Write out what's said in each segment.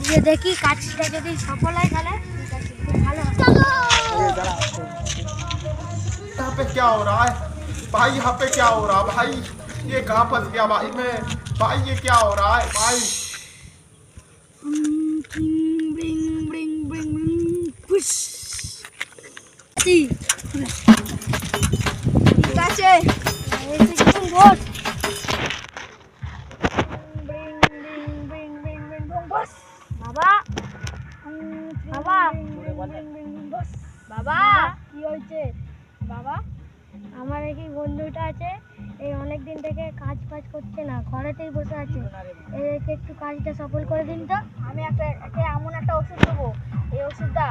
যে দেখি কাজটা যদি সফল হয় তাহলে ঠিক আছে, খুব ভালো চলো। यहाँ पे क्या हो रहा है भाई? यहाँ पे क्या हो रहा है भाई? ये कहाँ फंस गया भाई मैं? भाई ये क्या हो रहा है भाई? ঠিক আছে, বাবা বাবা বাবা কি হয়েছে বাবা? আমার এই বন্ধুটা আছে, এই অনেক দিন থেকে কাজ ফাজ করছে না, ঘরেতেই বসে আছে, একে একটু কাজটা সফল করে দিন তো। আমি একে এমন একটা ওষুধ দেবো, এই ওষুধটা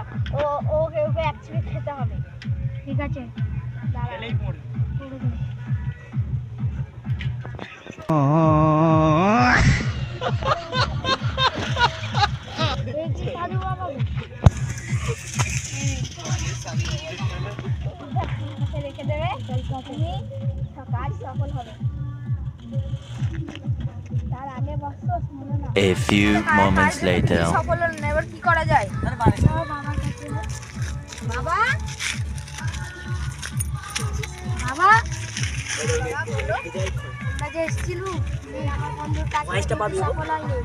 ওকে অ্যাকচুয়ালি খেতে হবে। ঠিক আছে সাধু বাবা রেখে দেবে, তুমি কাজ সফল হবে। তার আগে বসো, শুনো না। A few moments later. সফল হলো না, এবার কি করা যায়? বাবা বাবা আমরা যে এসেছিলু, আমার বন্ধুর কাজ সফল হয়নি,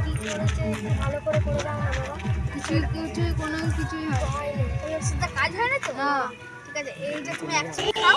কি করেছে ভালো করে দাও না বাবা। কিছুই কোনো কিছুই হয়নি, ওই ওষুধটা কাজ হয় না তো। ঠিক আছে, এই যে তুমি অ্যাকচুয়ালি খাও,